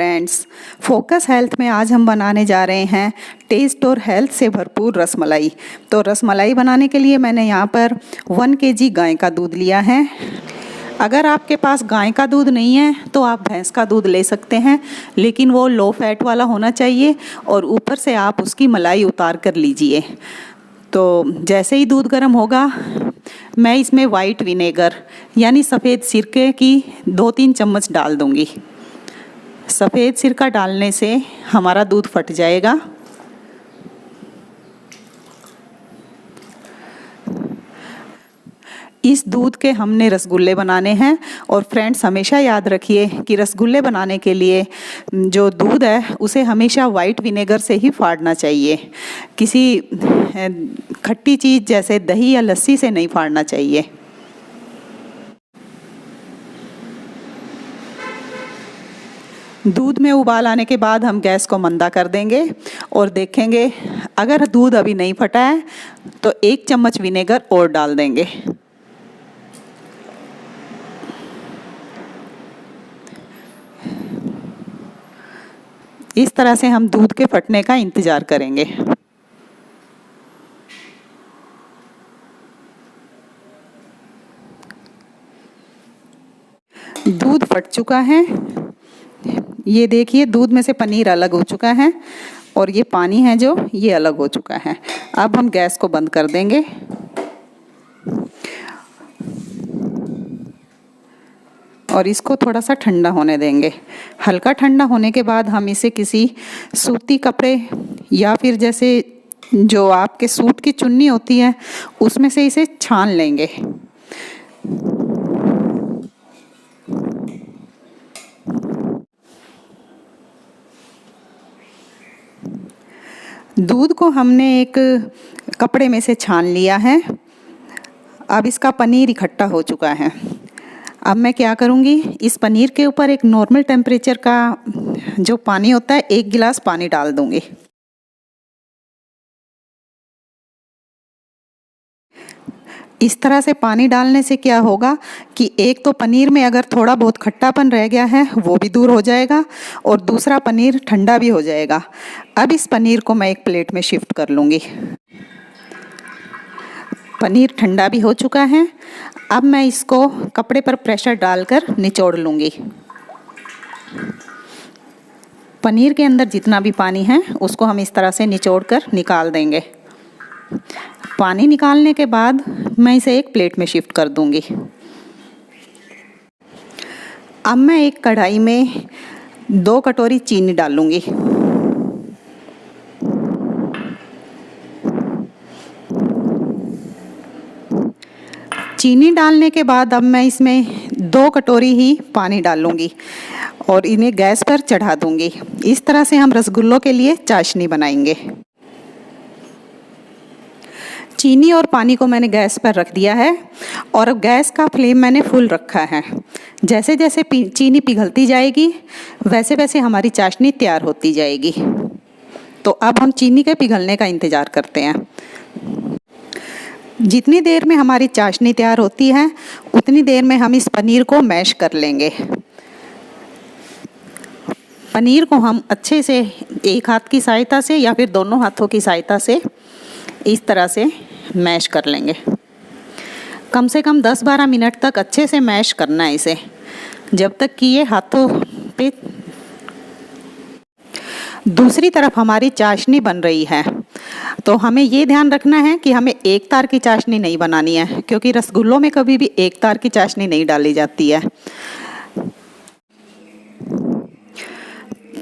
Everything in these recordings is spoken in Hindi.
फ्रेंड्स, फोकस हेल्थ में आज हम बनाने जा रहे हैं टेस्ट और हेल्थ से भरपूर रसमलाई। तो रसमलाई बनाने के लिए मैंने यहाँ पर 1 केजी गाय का दूध लिया है। अगर आपके पास गाय का दूध नहीं है तो आप भैंस का दूध ले सकते हैं, लेकिन वो लो फैट वाला होना चाहिए और ऊपर से आप उसकी मलाई उतार कर लीजिए। तो जैसे ही दूध गर्म होगा मैं इसमें वाइट विनेगर यानी सफ़ेद सिरके की 2-3 चम्मच डाल दूंगी। सफ़ेद सिरका डालने से हमारा दूध फट जाएगा। इस दूध के हमने रसगुल्ले बनाने हैं। और फ्रेंड्स, हमेशा याद रखिए कि रसगुल्ले बनाने के लिए जो दूध है उसे हमेशा वाइट विनेगर से ही फाड़ना चाहिए। किसी खट्टी चीज़ जैसे दही या लस्सी से नहीं फाड़ना चाहिए। दूध में उबाल आने के बाद हम गैस को मंदा कर देंगे और देखेंगे अगर दूध अभी नहीं फटा है तो 1 चम्मच विनेगर और डाल देंगे। इस तरह से हम दूध के फटने का इंतज़ार करेंगे। दूध फट चुका है। ये देखिए, दूध में से पनीर अलग हो चुका है और ये पानी है जो ये अलग हो चुका है। अब हम गैस को बंद कर देंगे। और इसको थोड़ा सा ठंडा होने देंगे। हल्का ठंडा होने के बाद हम इसे किसी सूती कपड़े या फिर जैसे जो आपके सूट की चुन्नी होती है उसमें से इसे छान लेंगे। दूध को हमने एक कपड़े में से छान लिया है। अब इसका पनीर इकट्ठा हो चुका है। अब मैं क्या करूँगी, इस पनीर के ऊपर एक नॉर्मल टेम्परेचर का जो पानी होता है 1 गिलास पानी डाल दूँगी। इस तरह से पानी डालने से क्या होगा कि एक तो पनीर में अगर थोड़ा बहुत खट्टापन रह गया है वो भी दूर हो जाएगा और दूसरा पनीर ठंडा भी हो जाएगा। अब इस पनीर को मैं एक प्लेट में शिफ्ट कर लूँगी। पनीर ठंडा भी हो चुका है। अब मैं इसको कपड़े पर प्रेशर डालकर निचोड़ लूँगी। पनीर के अंदर जितना भी पानी है उसको हम इस तरह से निचोड़ कर निकाल देंगे। पानी निकालने के बाद मैं इसे एक प्लेट में शिफ्ट कर दूंगी। अब मैं एक कढ़ाई में 2 कटोरी चीनी डालूंगी। चीनी डालने के बाद अब मैं इसमें 2 कटोरी ही पानी डालूंगी और इन्हें गैस पर चढ़ा दूंगी। इस तरह से हम रसगुल्लों के लिए चाशनी बनाएंगे। चीनी और पानी को मैंने गैस पर रख दिया है और अब गैस का फ्लेम मैंने फुल रखा है। जैसे जैसे चीनी पिघलती जाएगी वैसे वैसे हमारी चाशनी तैयार होती जाएगी। तो अब हम चीनी के पिघलने का इंतज़ार करते हैं। जितनी देर में हमारी चाशनी तैयार होती है उतनी देर में हम इस पनीर को मैश कर लेंगे। पनीर को हम अच्छे से एक हाथ की सहायता से या फिर दोनों हाथों की सहायता से इस तरह से मैश कर लेंगे। कम से कम 10-12 मिनट तक अच्छे से मैश करना है इसे, जब तक कि ये हाथों पे। दूसरी तरफ हमारी चाशनी बन रही है। तो हमें ये ध्यान रखना है कि हमें एक तार की चाशनी नहीं बनानी है, क्योंकि रसगुल्लों में कभी भी एक तार की चाशनी नहीं डाली जाती है।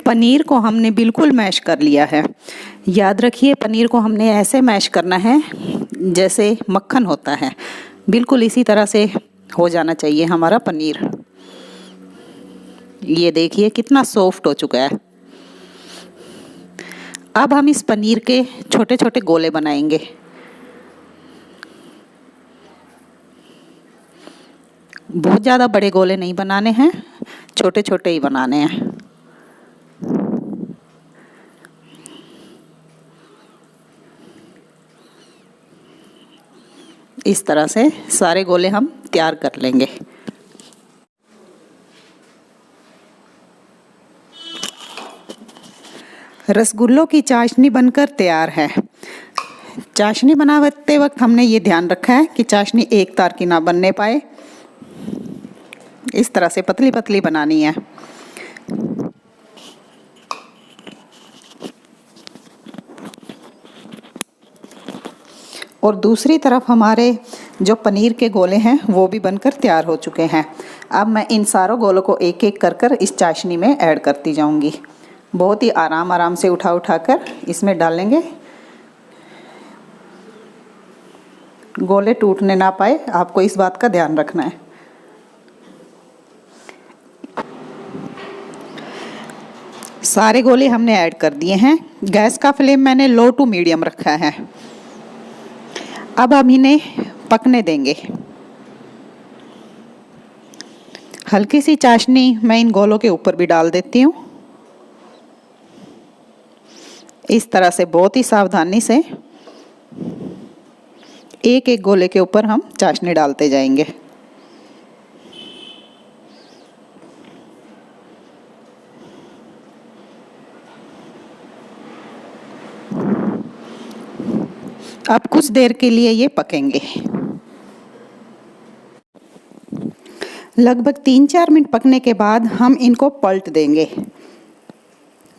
पनीर को हमने बिल्कुल मैश कर लिया है। याद रखिए, पनीर को हमने ऐसे मैश करना है जैसे मक्खन होता है। बिल्कुल इसी तरह से हो जाना चाहिए हमारा पनीर। ये देखिए कितना सॉफ्ट हो चुका है। अब हम इस पनीर के छोटे छोटे गोले बनाएंगे। बहुत ज़्यादा बड़े गोले नहीं बनाने हैं, छोटे छोटे ही बनाने हैं। इस तरह से सारे गोले हम तैयार कर लेंगे। रसगुल्लों की चाशनी बनकर तैयार है। चाशनी बनाते वक्त हमने ये ध्यान रखा है कि चाशनी एक तार की ना बनने पाए। इस तरह से पतली पतली बनानी है। और दूसरी तरफ हमारे जो पनीर के गोले हैं वो भी बनकर तैयार हो चुके हैं। अब मैं इन सारों गोलों को एक एक कर कर इस चाशनी में ऐड करती जाऊंगी। बहुत ही आराम से उठा कर इसमें डालेंगे। गोले टूटने ना पाए, आपको इस बात का ध्यान रखना है। सारे गोले हमने ऐड कर दिए हैं। गैस का फ्लेम मैंने लो टू मीडियम रखा है। अब हम इन्हें पकने देंगे। हल्की सी चाशनी मैं इन गोलों के ऊपर भी डाल देती हूँ। इस तरह से बहुत ही सावधानी से एक एक गोले के ऊपर हम चाशनी डालते जाएंगे। अब कुछ देर के लिए ये पकेंगे। लगभग 3-4 मिनट पकने के बाद हम इनको पलट देंगे।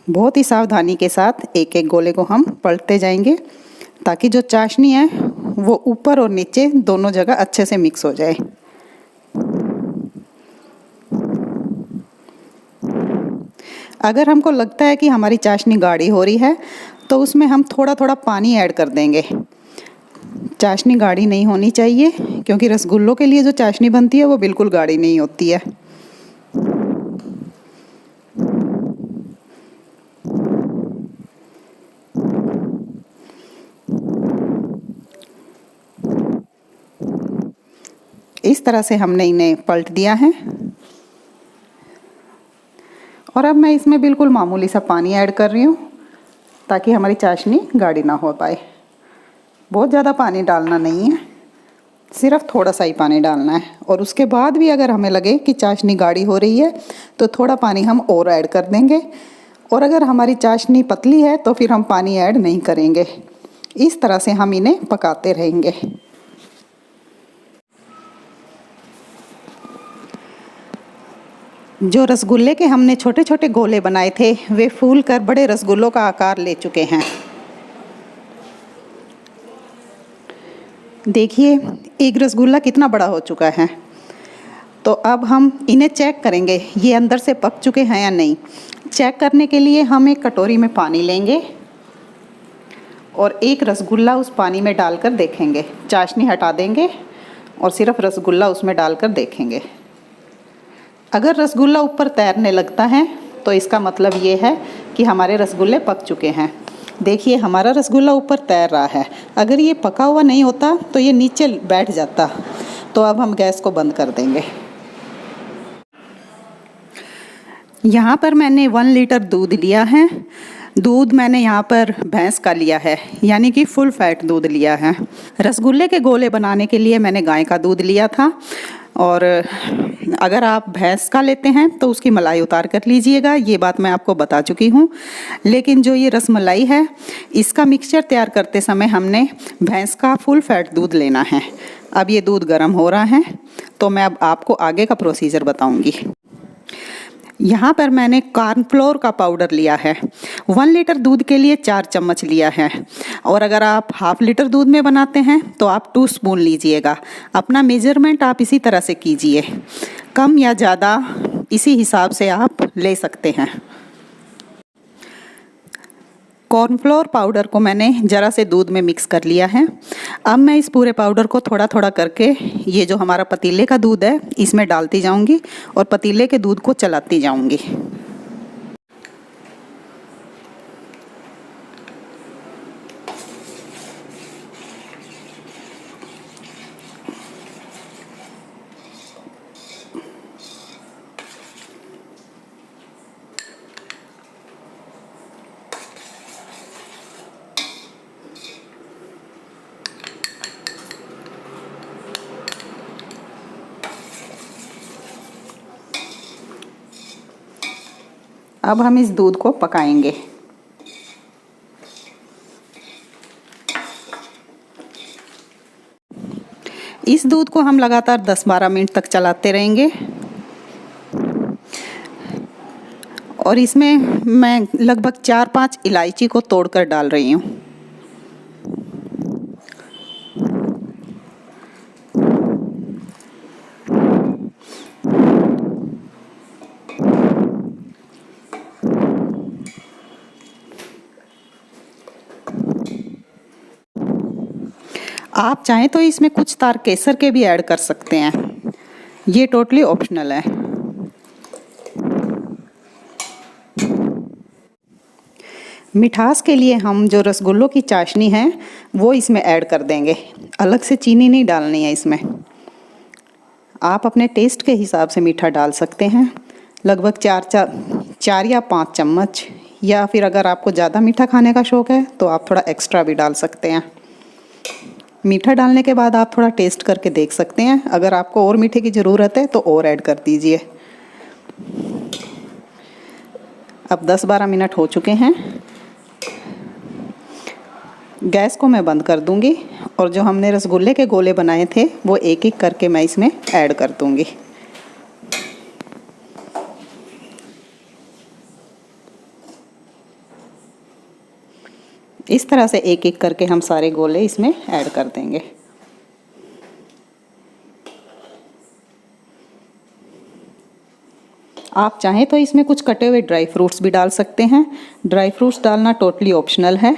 बहुत ही सावधानी के साथ एक एक गोले को हम पलटते जाएंगे ताकि जो चाशनी है वो ऊपर और नीचे दोनों जगह अच्छे से मिक्स हो जाए। अगर हमको लगता है कि हमारी चाशनी गाढ़ी हो रही है तो उसमें हम थोड़ा थोड़ा पानी ऐड कर देंगे। चाशनी गाढ़ी नहीं होनी चाहिए क्योंकि रसगुल्लों के लिए जो चाशनी बनती है वो बिल्कुल गाढ़ी नहीं होती है। इस तरह से हमने इन्हें पलट दिया है। और अब मैं इसमें बिल्कुल मामूली सा पानी ऐड कर रही हूँ ताकि हमारी चाशनी गाढ़ी ना हो पाए। बहुत ज़्यादा पानी डालना नहीं है, सिर्फ थोड़ा सा ही पानी डालना है। और उसके बाद भी अगर हमें लगे कि चाशनी गाढ़ी हो रही है तो थोड़ा पानी हम और ऐड कर देंगे। और अगर हमारी चाशनी पतली है तो फिर हम पानी ऐड नहीं करेंगे। इस तरह से हम इन्हें पकाते रहेंगे। जो रसगुल्ले के हमने छोटे छोटे गोले बनाए थे वे फूल कर बड़े रसगुल्लों का आकार ले चुके हैं। देखिए एक रसगुल्ला कितना बड़ा हो चुका है। तो अब हम इन्हें चेक करेंगे ये अंदर से पक चुके हैं या नहीं। चेक करने के लिए हम एक कटोरी में पानी लेंगे और एक रसगुल्ला उस पानी में डालकर देखेंगे। चाशनी हटा देंगे और सिर्फ रसगुल्ला उसमें डालकर देखेंगे। अगर रसगुल्ला ऊपर तैरने लगता है तो इसका मतलब ये है कि हमारे रसगुल्ले पक चुके हैं। देखिए हमारा रसगुल्ला ऊपर तैर रहा है। अगर ये पका हुआ नहीं होता तो ये नीचे बैठ जाता। तो अब हम गैस को बंद कर देंगे। यहाँ पर मैंने 1 लीटर दूध लिया है। दूध मैंने यहाँ पर भैंस का लिया है, यानी कि फुल फैट दूध लिया है। रसगुल्ले के गोले बनाने के लिए मैंने गाय का दूध लिया था। और अगर आप भैंस का लेते हैं तो उसकी मलाई उतार कर लीजिएगा, ये बात मैं आपको बता चुकी हूँ। लेकिन जो ये रसमलाई है इसका मिक्सचर तैयार करते समय हमने भैंस का फुल फैट दूध लेना है। अब ये दूध गर्म हो रहा है तो मैं अब आपको आगे का प्रोसीजर बताऊँगी। यहाँ पर मैंने कॉर्नफ्लोर का पाउडर लिया है। 1 लीटर दूध के लिए 4 चम्मच लिया है। और अगर आप ½ लीटर दूध में बनाते हैं तो आप 2 स्पून लीजिएगा। अपना मेजरमेंट आप इसी तरह से कीजिए, कम या ज़्यादा इसी हिसाब से आप ले सकते हैं। कॉर्नफ्लोर पाउडर को मैंने ज़रा से दूध में मिक्स कर लिया है। अब मैं इस पूरे पाउडर को थोड़ा थोड़ा करके ये जो हमारा पतीले का दूध है इसमें डालती जाऊंगी और पतीले के दूध को चलाती जाऊंगी। अब हम इस दूध को पकाएंगे। इस दूध को हम लगातार 10-12 मिनट तक चलाते रहेंगे और इसमें मैं लगभग 4-5 इलायची को तोड़कर डाल रही हूँ। आप चाहें तो इसमें कुछ तार केसर के भी ऐड कर सकते हैं, ये टोटली ऑप्शनल है। मिठास के लिए हम जो रसगुल्लों की चाशनी है वो इसमें ऐड कर देंगे, अलग से चीनी नहीं डालनी है इसमें। आप अपने टेस्ट के हिसाब से मीठा डाल सकते हैं, लगभग 4 या 5 चम्मच, या फिर अगर आपको ज़्यादा मीठा खाने का शौक़ है तो आप थोड़ा एक्स्ट्रा भी डाल सकते हैं। मीठा डालने के बाद आप थोड़ा टेस्ट करके देख सकते हैं, अगर आपको और मीठे की ज़रूरत है तो और ऐड कर दीजिए। अब 10-12 मिनट हो चुके हैं, गैस को मैं बंद कर दूंगी और जो हमने रसगुल्ले के गोले बनाए थे वो एक एक करके मैं इसमें ऐड कर दूंगी। इस तरह से एक एक करके हम सारे गोले इसमें ऐड कर देंगे। आप चाहें तो इसमें कुछ कटे हुए ड्राई फ्रूट्स भी डाल सकते हैं, ड्राई फ्रूट्स डालना टोटली ऑप्शनल है,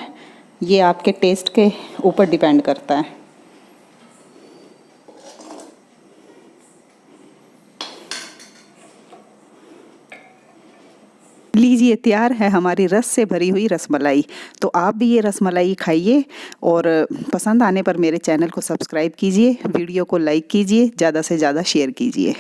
ये आपके टेस्ट के ऊपर डिपेंड करता है। लीजिए, तैयार है हमारी रस से भरी हुई रसमलाई। तो आप भी ये रसमलाई खाइए और पसंद आने पर मेरे चैनल को सब्सक्राइब कीजिए, वीडियो को लाइक कीजिए, ज़्यादा से ज़्यादा शेयर कीजिए।